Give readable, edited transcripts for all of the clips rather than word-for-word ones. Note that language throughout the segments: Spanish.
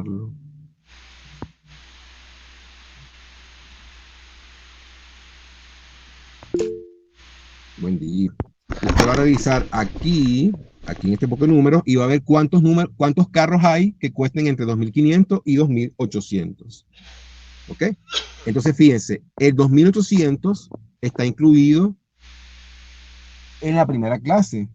revisarlo. Buen día. Usted va a revisar aquí en este poco de números, y va a ver cuántos carros hay que cuesten entre 2.500 y 2.800. ¿Ok? Entonces, fíjense, el 2.800 está incluido en la primera clase.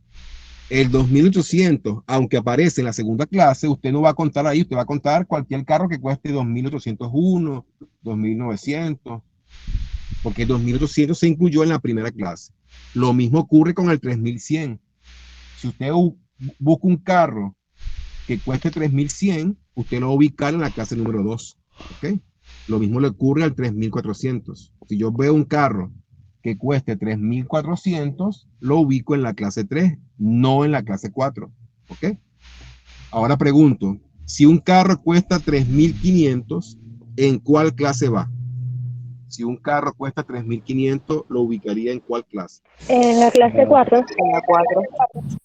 El 2.800, aunque aparece en la segunda clase, usted no va a contar ahí, usted va a contar cualquier carro que cueste 2.801, 2.900, porque el 2.800 se incluyó en la primera clase. Lo mismo ocurre con el 3.100. Si usted busca un carro que cueste 3.100, usted lo va a ubicar en la clase número 2. ¿Ok? Lo mismo le ocurre al 3.400. Si yo veo un carro que cueste 3.400, lo ubico en la clase 3, no en la clase 4. ¿Ok? Ahora pregunto, si un carro cuesta 3.500, ¿en cuál clase va? Si un carro cuesta 3.500, ¿lo ubicaría en cuál clase? En la clase 4. En la 4.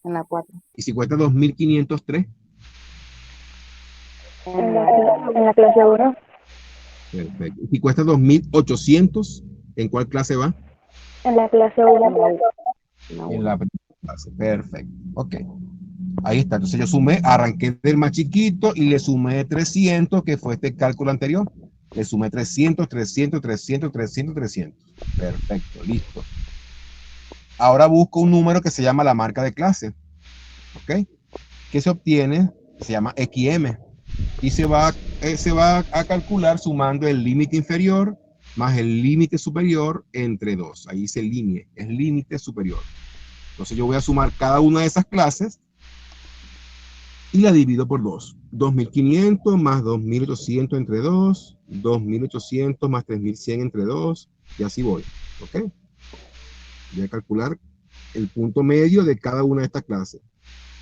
En la 4. Y si cuesta 2.503, En la clase 1. perfecto. Y si cuesta 2.800, ¿en cuál clase va? En la clase 1. En la primera clase. Perfecto. Ok. Ahí está. Entonces yo sumé, arranqué del más chiquito y le sumé 300, que fue este cálculo anterior. Le sumé 300, 300, 300, 300, 300. Perfecto, listo. Ahora busco un número que se llama la marca de clase. ¿Ok? Que se obtiene, se llama XM. Y se va a calcular sumando el límite inferior más el límite superior entre 2. Ahí dice límite, es límite superior. Entonces yo voy a sumar cada una de esas clases y la divido por 2. 2.500 más 2.800 entre 2, 2.800 más 3.100 entre 2, y así voy. ¿Ok? Voy a calcular el punto medio de cada una de estas clases.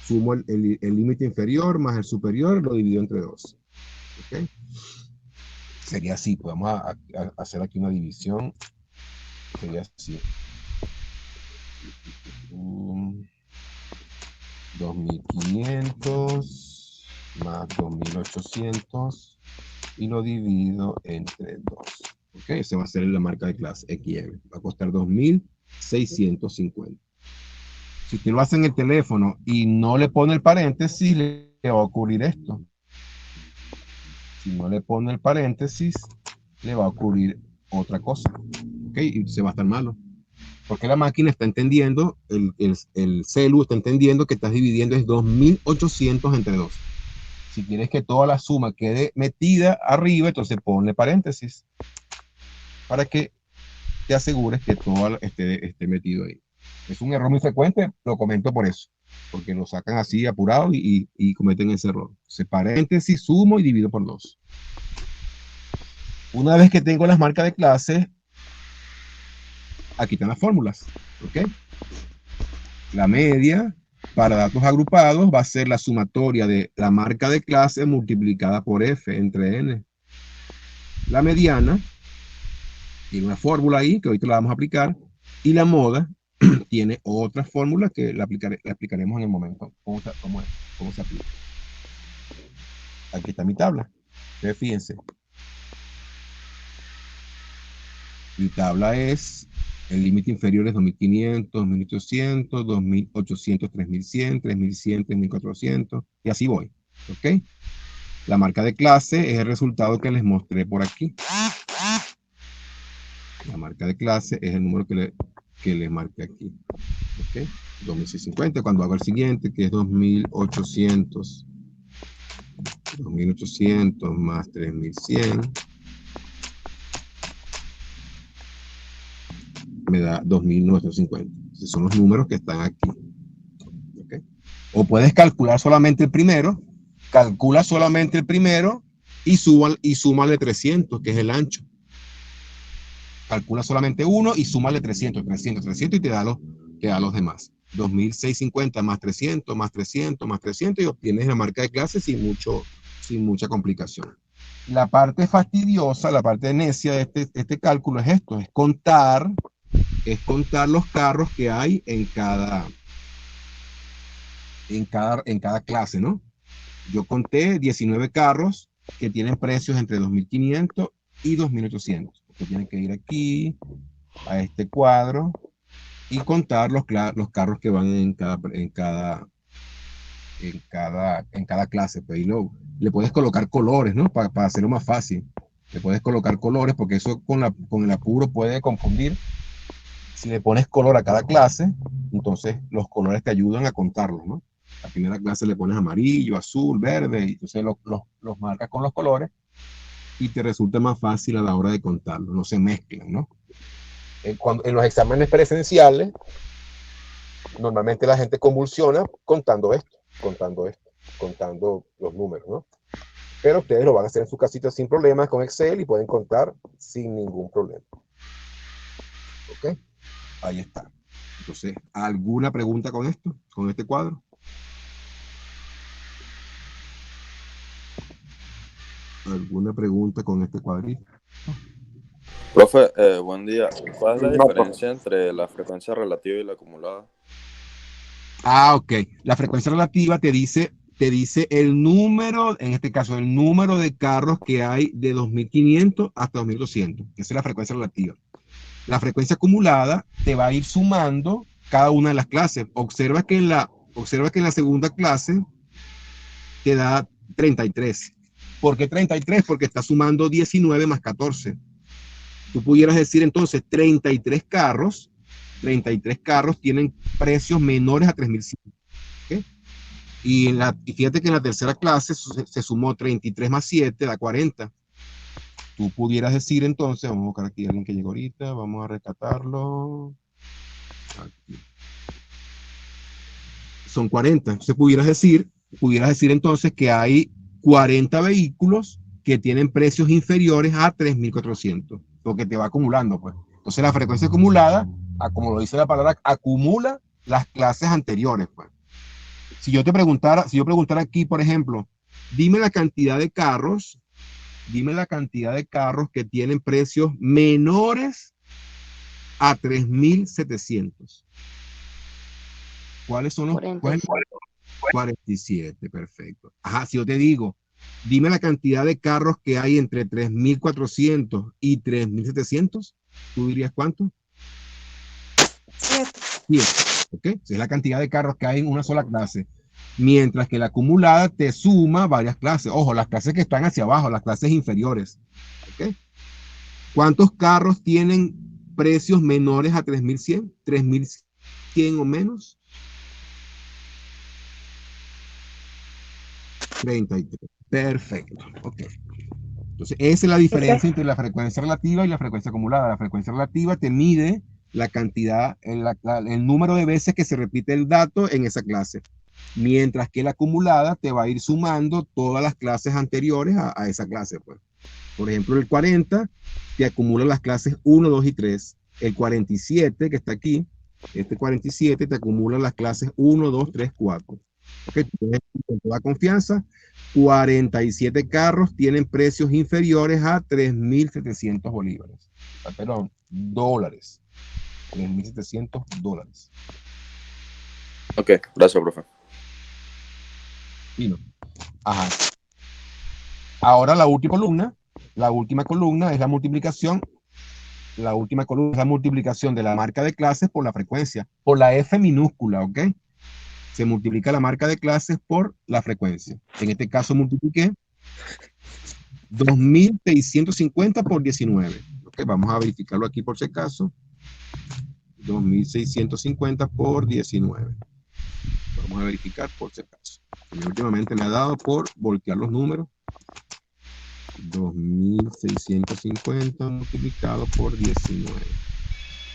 Sumo el límite inferior más el superior, lo divido entre 2. ¿Ok? Sería así, pues vamos a hacer aquí una división. Sería así. 2.500 más 2.800 y lo divido entre 2. Ok, esa va a ser la marca de clase XM. Va a costar 2.650. Si usted lo hace en el teléfono y no le pone el paréntesis, le va a ocurrir esto. Si no le pone el paréntesis, le va a ocurrir otra cosa. Ok, y se va a estar malo. Porque la máquina está entendiendo, el celu está entendiendo que estás dividiendo es 2.800 entre 2. Si quieres que toda la suma quede metida arriba, entonces ponle paréntesis para que te asegures que todo esté metido ahí. Es un error muy frecuente, lo comento por eso, porque lo sacan así apurado y cometen ese error. Entonces, paréntesis, sumo y divido por 2. Una vez que tengo las marcas de clase, aquí están las fórmulas. ¿Ok? La media para datos agrupados va a ser la sumatoria de la marca de clase multiplicada por F entre N. La mediana tiene una fórmula ahí que ahorita la vamos a aplicar, y la moda tiene otra fórmula que la aplicaremos en el momento. ¿Cómo se aplica? Aquí está mi tabla. Entonces, fíjense. Mi tabla es, el límite inferior es 2.500, 2.800, 2.800, 3.100, 3.100, 3.400, y así voy. ¿Ok? La marca de clase es el resultado que les mostré por aquí. La marca de clase es el número que les marqué aquí. ¿Ok? 2.650. Cuando hago el siguiente, que es 2.800. 2.800 más 3.100 me da 2.950. Esos son los números que están aquí. ¿Okay? O puedes calcular solamente el primero. Calcula solamente el primero y súmale 300, que es el ancho. Calcula solamente uno y súmale 300, 300, 300 y te da los demás. 2.650 más 300, más 300, más 300 y obtienes la marca de clase sin mucha complicación. La parte fastidiosa, la parte necia de este cálculo es esto, es contar los carros que hay en cada clase, ¿no? Yo conté 19 carros que tienen precios entre 2.500 y 2.800. Usted tiene que ir aquí a este cuadro y contar los carros que van en cada clase. Pues, le puedes colocar colores, ¿no? Para hacerlo más fácil. Le puedes colocar colores porque eso con el apuro puede confundir. Si le pones color a cada clase, entonces los colores te ayudan a contarlos, ¿no? La primera clase le pones amarillo, azul, verde, y entonces los marcas con los colores y te resulta más fácil a la hora de contarlos, no se mezclan, ¿no? En los exámenes presenciales, normalmente la gente convulsiona contando contando los números, ¿no? Pero ustedes lo van a hacer en su casita sin problemas con Excel y pueden contar sin ningún problema. ¿Ok? Ahí está. Entonces, ¿alguna pregunta con esto? ¿Con este cuadro? ¿Alguna pregunta con este cuadrito? Profe, buen día. ¿Cuál es la No, profe. diferencia entre la frecuencia relativa y la acumulada? Ah, ok. La frecuencia relativa te dice el número, en este caso, el número de carros que hay de 2.500 hasta 2.200. Esa es la frecuencia relativa. La frecuencia acumulada te va a ir sumando cada una de las clases. Observa que en la segunda clase te da 33. ¿Por qué 33? Porque está sumando 19 más 14. Tú pudieras decir entonces 33 carros tienen precios menores a 3.100. ¿Okay? Y fíjate que en la tercera clase se sumó 33 más 7, da 40. Tú pudieras decir entonces, vamos a buscar aquí a alguien que llegó ahorita, vamos a rescatarlo. Aquí. Son 40. Entonces pudieras decir entonces que hay 40 vehículos que tienen precios inferiores a 3.400, porque te va acumulando, pues. Entonces la frecuencia acumulada, como lo dice la palabra, acumula las clases anteriores, pues. Si yo preguntara aquí, por ejemplo, dime la cantidad de carros que tienen precios menores a 3.700. ¿Cuáles son los? 47, perfecto. Ajá, si yo te digo, dime la cantidad de carros que hay entre 3.400 y 3.700, ¿tú dirías cuánto? 7. ¿Ok? Esa es la cantidad de carros que hay en una sola clase. Mientras que la acumulada te suma varias clases. Ojo, las clases que están hacia abajo, las clases inferiores. ¿Ok? ¿Cuántos carros tienen precios menores a 3.100? ¿3.100 o menos? 33. Perfecto. Ok. Entonces, esa es la diferencia entre la frecuencia relativa y la frecuencia acumulada. La frecuencia relativa te mide la cantidad, el número de veces que se repite el dato en esa clase. Mientras que la acumulada te va a ir sumando todas las clases anteriores a esa clase, pues. Por ejemplo, el 40 te acumula las clases 1, 2 y 3. El 47, que está aquí, este 47 te acumula las clases 1, 2, 3, 4. Okay, con toda confianza, 47 carros tienen precios inferiores a 3.700 bolívares. Perdón, dólares. 3.700 dólares. Ok, gracias, profe. Y no. Ajá. Ahora la última columna es la multiplicación. La última columna es la multiplicación de la marca de clases por la frecuencia, por la F minúscula, ¿ok? Se multiplica la marca de clases por la frecuencia. En este caso multipliqué 2.650 por 19. Okay, vamos a verificarlo aquí por si acaso. 2.650 por 19. Vamos a verificar por si acaso. Últimamente me ha dado por voltear los números. 2.650 multiplicado por 19.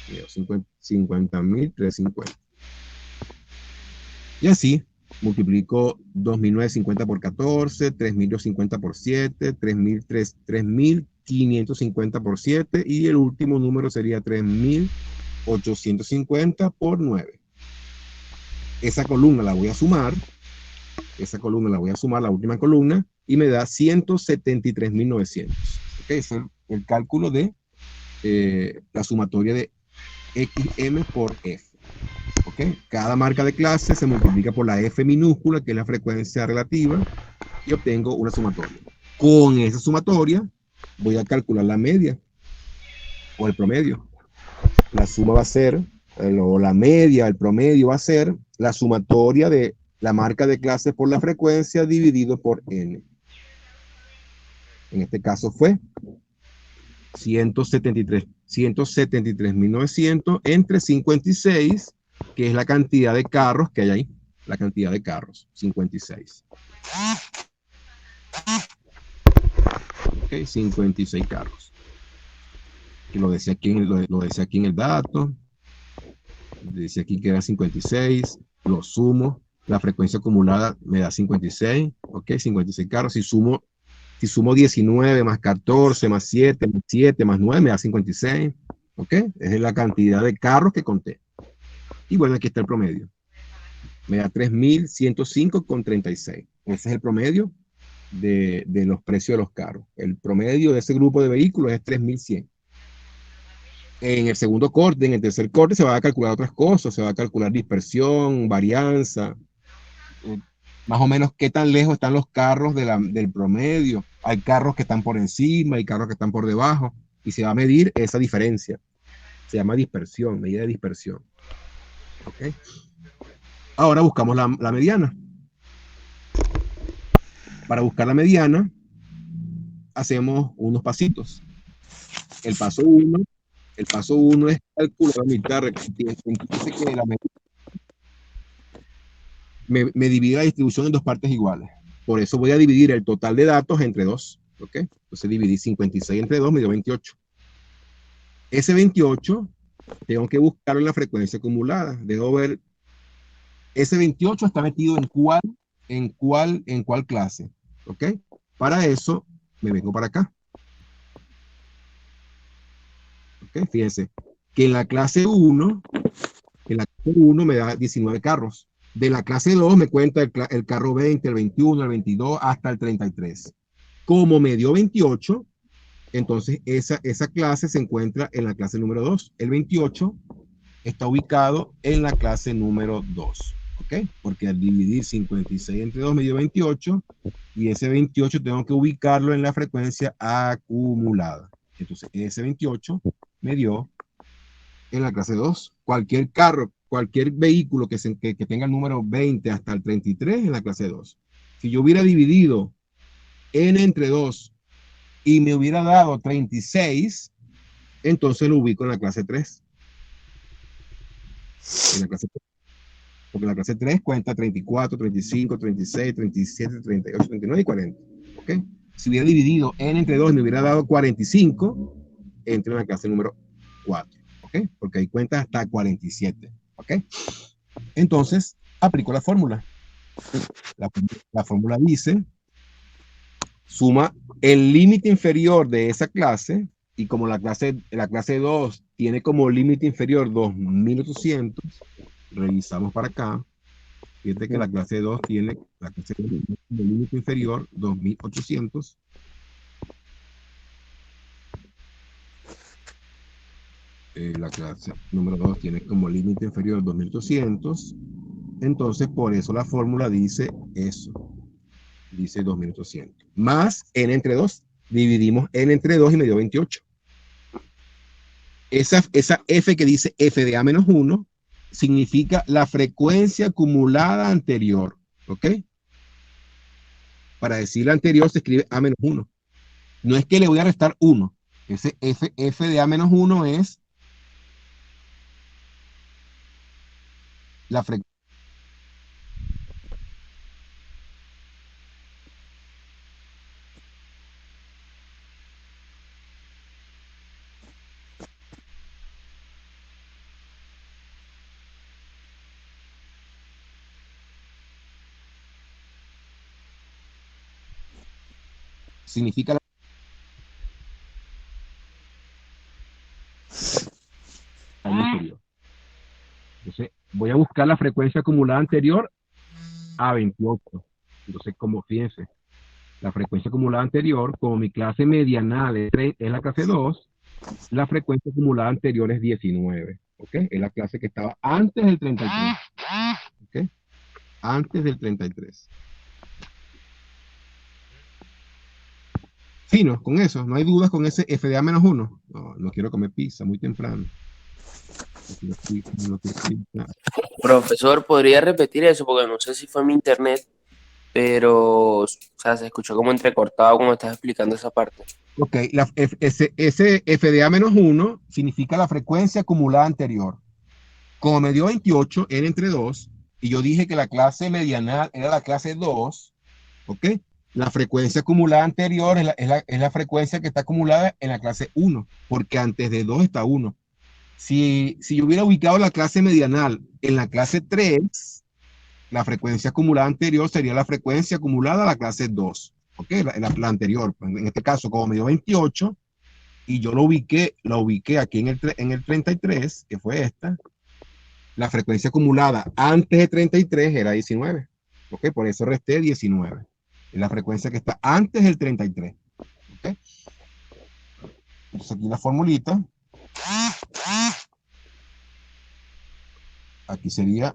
50.350. Y así, multiplico 2.950 por 14, 3.250 por 7, 3.550 por 7, y el último número sería 3.850 por 9. Esa columna la voy a sumar, la última columna, y me da 173.900. Okay, es el cálculo de la sumatoria de XM por F. Okay. Cada marca de clase se multiplica por la F minúscula, que es la frecuencia relativa, y obtengo una sumatoria. Con esa sumatoria voy a calcular la media o el promedio. La suma va a ser, o la media, el promedio va a ser la sumatoria de la marca de clase por la frecuencia dividido por n. En este caso fue 173.900 entre 56, que es la cantidad de carros que hay ahí. La cantidad de carros, 56. Ok, 56 carros. Que lo decía aquí, lo decía aquí en el dato. Dice aquí que era 56. Lo sumo. La frecuencia acumulada me da 56. Ok, 56 carros. Si sumo 19 más 14 más 7 más 7 más 9 me da 56. ¿Ok? Esa es la cantidad de carros que conté. Y bueno, aquí está el promedio. Me da 3.105,36. Ese es el promedio de los precios de los carros. El promedio de ese grupo de vehículos es 3.100. En el segundo corte, en el tercer corte, se va a calcular otras cosas. Se va a calcular dispersión, varianza, más o menos qué tan lejos están los carros del promedio. Hay carros que están por encima, hay carros que están por debajo, y se va a medir esa diferencia. Se llama dispersión, medida de dispersión. ¿Okay? Ahora buscamos la mediana. Para buscar la mediana, hacemos unos pasitos. El paso 1 es calcular la mitad. Entonces, que me divide la distribución en dos partes iguales. Por eso voy a dividir el total de datos entre 2. ¿Ok? Entonces dividí 56 entre 2, me dio 28. Ese 28 tengo que buscarlo en la frecuencia acumulada. Debo ver, ese 28 está metido en cuál clase. ¿Ok? Para eso me vengo para acá. ¿Ok? Fíjense que en la clase 1 me da 19 carros. De la clase 2 me cuenta el carro 20, el 21, el 22 hasta el 33. Como me dio 28, entonces esa clase se encuentra en la clase número 2. El 28 está ubicado en la clase número 2. ¿Ok? Porque al dividir 56 entre 2 me dio 28 y ese 28 tengo que ubicarlo en la frecuencia acumulada. Entonces ese 28 me dio en la clase 2. Cualquier carro, cualquier vehículo que tenga el número 20 hasta el 33 en la clase 2. Si yo hubiera dividido n entre 2 y me hubiera dado 36, entonces lo ubico en la clase 3. En la clase 3. Porque la clase 3 cuenta 34, 35, 36, 37, 38, 39 y 40. ¿Ok? Si hubiera dividido n entre 2 y me hubiera dado 45, entro en la clase número 4. ¿Ok? Porque ahí cuenta hasta 47. ¿Ok? Entonces, aplico la fórmula. La fórmula dice, suma el límite inferior de esa clase, y como la clase 2 tiene como límite inferior 2.800, revisamos para acá. Fíjate que la clase 2 tiene como límite inferior 2.800. La clase número 2 tiene como límite inferior 2.800. Entonces, por eso la fórmula dice eso. Dice 2.800. Más n entre 2. Dividimos n entre 2 y me dio 28. Esa f que dice f de a menos 1 significa la frecuencia acumulada anterior. ¿Ok? Para decir la anterior se escribe a menos 1. No es que le voy a restar 1. Ese f de a menos 1 es la frecuencia. Significa la anterior. Entonces, voy a buscar la frecuencia acumulada anterior a 28. Entonces, como fíjense, la frecuencia acumulada anterior, como mi clase mediana es la clase 2, la frecuencia acumulada anterior es 19. ¿Ok? Es la clase que estaba antes del 33. ¿Ok? Antes del 33. Fino, con eso, no hay dudas con ese FDA-1. No, no quiero comer pizza muy temprano. No quiero pizza, no quiero pizza. Profesor, ¿podría repetir eso? Porque no sé si fue mi internet, pero, o sea, se escuchó como entrecortado como estás explicando esa parte. Ok, ese FDA-1 significa la frecuencia acumulada anterior. Como me dio 28, era entre 2, y yo dije que la clase medianal era la clase 2, ¿ok? La frecuencia acumulada anterior es la frecuencia que está acumulada en la clase 1, porque antes de 2 está 1. Si yo hubiera ubicado la clase medianal en la clase 3, la frecuencia acumulada anterior sería la frecuencia acumulada a la clase 2, ¿ok? La anterior. En este caso, como me dio 28, y yo lo ubiqué aquí en el 33, que fue esta, la frecuencia acumulada antes de 33 era 19. ¿Ok? Por eso resté 19. Es la frecuencia que está antes del 33. ¿Ok? Entonces aquí la formulita. Aquí sería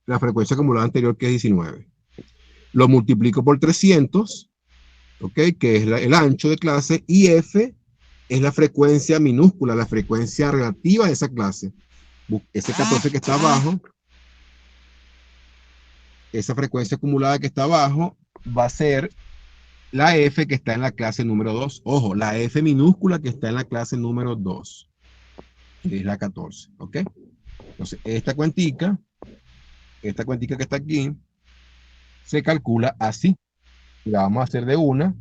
la frecuencia acumulada anterior, que es 19. Lo multiplico por 300, ¿ok? Que es el ancho de clase, y F es la frecuencia minúscula, la frecuencia relativa de esa clase. Ese 14 que está abajo, esa frecuencia acumulada que está abajo, va a ser la F que está en la clase número 2. Ojo, la F minúscula que está en la clase número 2, que es la 14, ¿ok? Entonces, esta cuentica que está aquí, se calcula así. La vamos a hacer de una.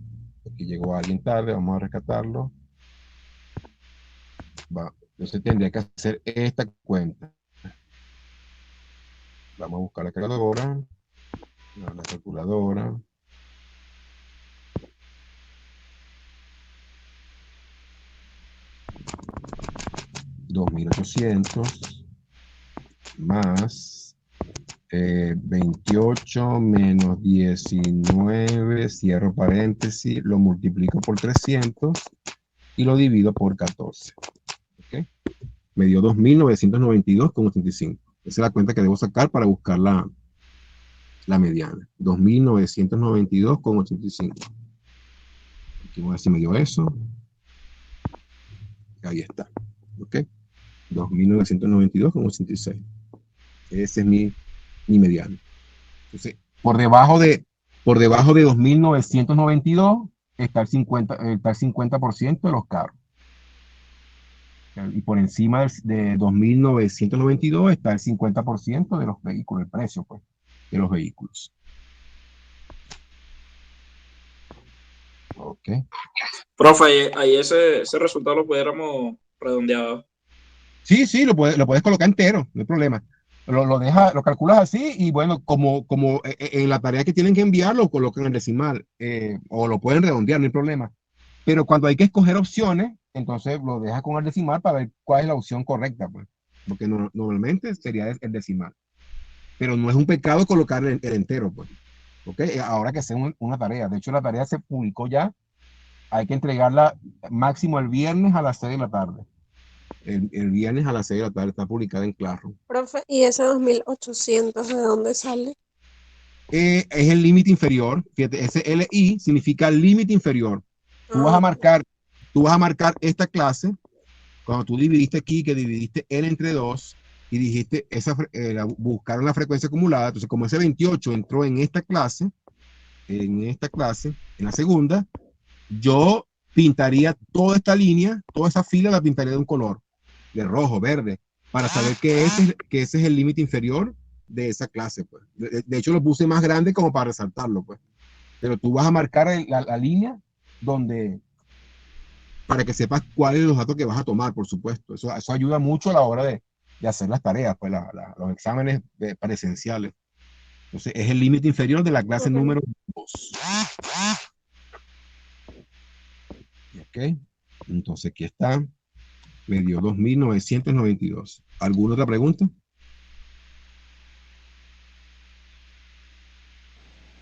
Aquí llegó alguien tarde, vamos a rescatarlo. Entonces tendría que hacer esta cuenta. Vamos a buscar la calculadora. La calculadora. $2,800 más 28 menos 19, cierro paréntesis, lo multiplico por 300 y lo divido por 14. ¿Okay? Me dio 2.992,85. Esa es la cuenta que debo sacar para buscar la mediana. 2.992,85. Aquí voy a ver si me dio eso. Ahí está. ¿Ok? 2.992,86. Ese es mi mediano. Entonces, por debajo de 2.992 está el 50% de los carros. Y por encima de 2.992 está el 50% de los vehículos, el precio, pues, de los vehículos. Ok. Profe, ahí ese resultado lo pudiéramos redondear. Sí, lo puedes colocar entero, no hay problema. Lo calculas así, y bueno, como en la tarea que tienen que enviar, lo colocan en decimal, o lo pueden redondear, no hay problema. Pero cuando hay que escoger opciones, entonces lo dejas con el decimal para ver cuál es la opción correcta, pues. Porque normalmente sería el decimal. Pero no es un pecado colocar el entero, pues. ¿Ok? Ahora que sea una tarea. De hecho, la tarea se publicó ya. Hay que entregarla máximo el viernes a las 6 de la tarde. El viernes a las 6 de la tarde está publicada en Classroom. Profe, ¿y ese 2.800 de dónde sale? Es el límite inferior. Fíjate, ese LI significa límite inferior. Tú vas a marcar esta clase, cuando tú dividiste aquí, que dividiste L entre 2, y dijiste, buscaron la frecuencia acumulada. Entonces, como ese 28 entró en esta clase, en la segunda, yo pintaría toda esta línea, toda esa fila la pintaría de un color, de rojo, verde, para saber que ese es el límite inferior de esa clase, pues. De hecho, lo puse más grande como para resaltarlo, pues. Pero tú vas a marcar la línea para que sepas cuáles son los datos que vas a tomar, por supuesto. Eso ayuda mucho a la hora de hacer las tareas, pues los exámenes presenciales. Entonces, es el límite inferior de la clase número 2. Ok. Entonces, aquí está. Me dio 2.992. ¿Alguna otra pregunta?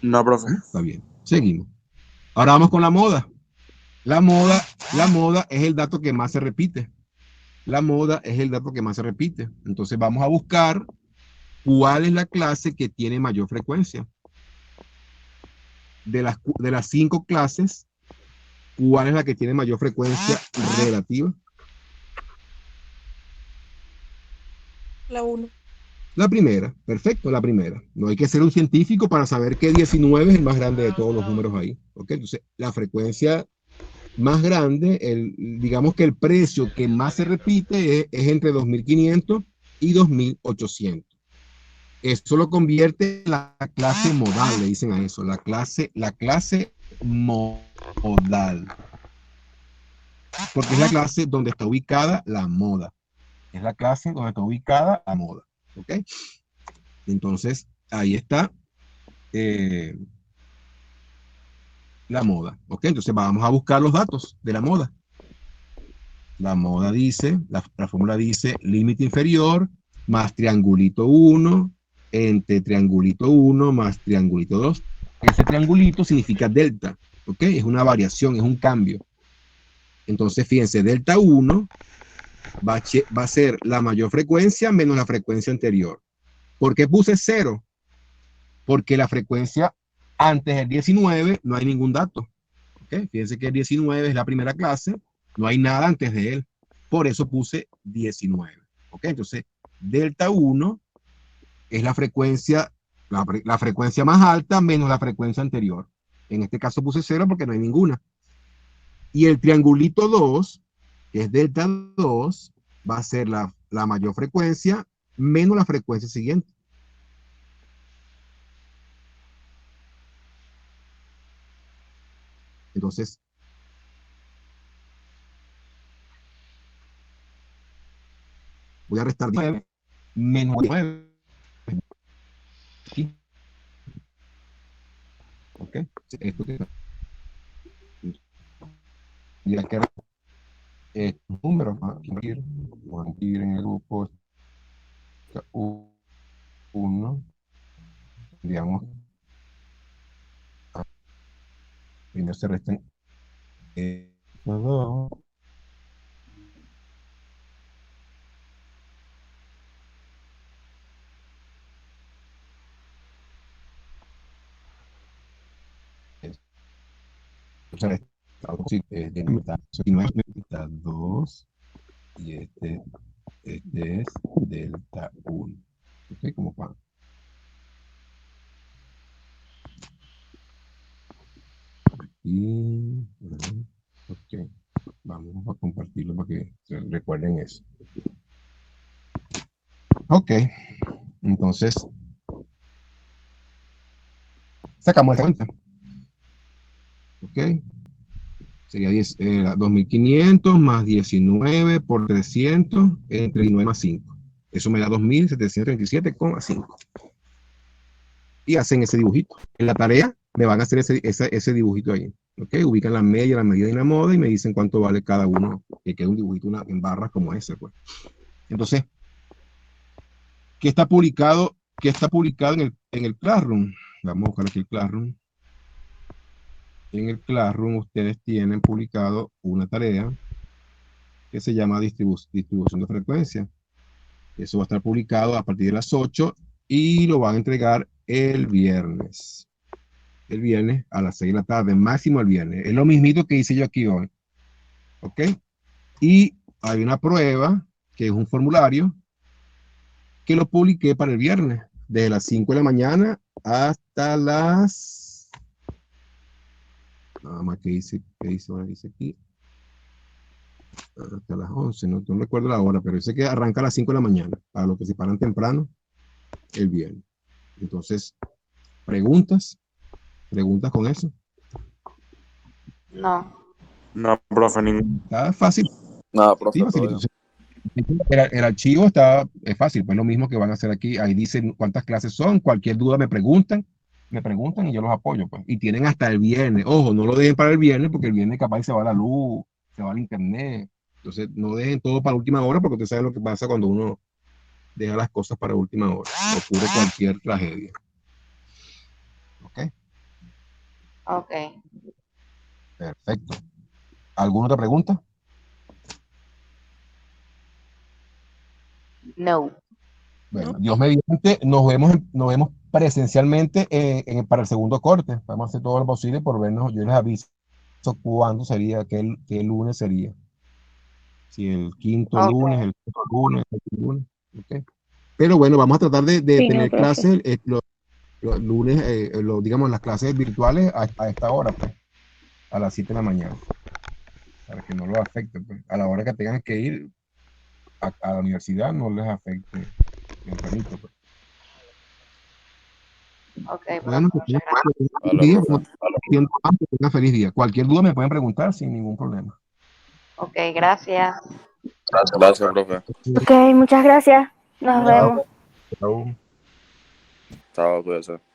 No, profe. Está bien. Seguimos. Ahora vamos con la moda. La moda es el dato que más se repite. Entonces vamos a buscar ¿cuál es la clase que tiene mayor frecuencia? De las 5 clases, ¿cuál es la que tiene mayor frecuencia relativa? La 1. La primera, perfecto, la primera. No hay que ser un científico para saber que 19 es el más grande de todos los números ahí. ¿Ok? Entonces, la frecuencia más grande, digamos que el precio que más se repite es entre 2500 y 2800. Eso lo convierte en la clase modal, le dicen a eso, la clase modal. Porque es la clase donde está ubicada la moda. Es la clase donde está ubicada la moda. ¿Ok? Entonces, ahí está la moda. ¿Ok? Entonces vamos a buscar los datos de la moda. La moda dice, la fórmula dice límite inferior más triangulito 1 entre triangulito 1 más triangulito 2. Ese triangulito significa delta. ¿Ok? Es una variación, es un cambio. Entonces, fíjense, delta 1 va a ser la mayor frecuencia menos la frecuencia anterior. ¿Por qué puse 0? Porque la frecuencia antes del 19 no hay ningún dato. ¿Okay? Fíjense que el 19 es la primera clase, no hay nada antes de él. Por eso puse 19. ¿Okay? Entonces, delta 1 es la frecuencia más alta menos la frecuencia anterior. En este caso puse 0 porque no hay ninguna. Y el triangulito 2, que es delta 2, va a ser la mayor frecuencia menos la frecuencia siguiente. Entonces, voy a restar 9 menos 9. Aquí. ¿Ok? Esto que ya que estos números van a ir en el grupo 1, digamos, primero se restan 2, de mitad 2 y este es delta 1. ¿Ok? Como pan. Y, ok, vamos a compartirlo para que recuerden eso. Ok, entonces sacamos esta cuenta. Ok, sería 2500 más 19 por 300 entre 9 más 5. Eso me da 2737,5. Y hacen ese dibujito. En la tarea me van a hacer ese dibujito ahí. ¿Ok? Ubican la media, la medida y la moda y me dicen cuánto vale cada uno. Que quede un dibujito en barras como ese, pues. Entonces, ¿qué está publicado en el Classroom? Vamos a buscar aquí el Classroom. En el Classroom ustedes tienen publicado una tarea que se llama distribución de frecuencia. Eso va a estar publicado a partir de las 8 y lo van a entregar el viernes. El viernes a las 6 de la tarde, máximo el viernes. Es lo mismito que hice yo aquí hoy. ¿Ok? Y hay una prueba, que es un formulario, que lo publiqué para el viernes, desde las 5 de la mañana hasta las... Nada más que dice aquí. Hasta las 11, no recuerdo la hora, pero dice que arranca a las 5 de la mañana, para los que se paran temprano, el viernes. Entonces, preguntas con eso. No. No, profe, ningún. Está fácil. Nada, Sí, profe, facilito. todavía. El archivo es fácil, pues lo mismo que van a hacer aquí. Ahí dicen cuántas clases son, cualquier duda me preguntan y yo los apoyo, pues. Y tienen hasta el viernes. Ojo, no lo dejen para el viernes porque el viernes capaz se va la luz, se va el internet. Entonces, no dejen todo para última hora porque usted sabe lo que pasa cuando uno deja las cosas para última hora. Ocurre cualquier tragedia. ¿Ok? Ok. Perfecto. ¿Alguna otra pregunta? No. Bueno, Dios mediante, nos vemos presencialmente para el segundo corte. Vamos a hacer todo lo posible por vernos. Yo les aviso cuándo sería, qué lunes sería. Si el quinto Ok. lunes, el sexto lunes, el séptimo lunes. Ok. Pero bueno, vamos a tratar de Sí, no, tener profe. clases los lunes, digamos, las clases virtuales a esta hora, pues, a las 7 de la mañana, para que no los afecte, pues. A la hora que tengan que ir a la universidad, no les afecte tempranito, pues. Ok, Bueno, profe, muchas gracias. que tengan feliz Vale, día, profe. que tengan feliz día. Cualquier duda me pueden preguntar sin ningún problema. Ok, gracias. Gracias, profe. Ok, muchas gracias. Nos Chao. vemos. Chao. Chao, cuídese.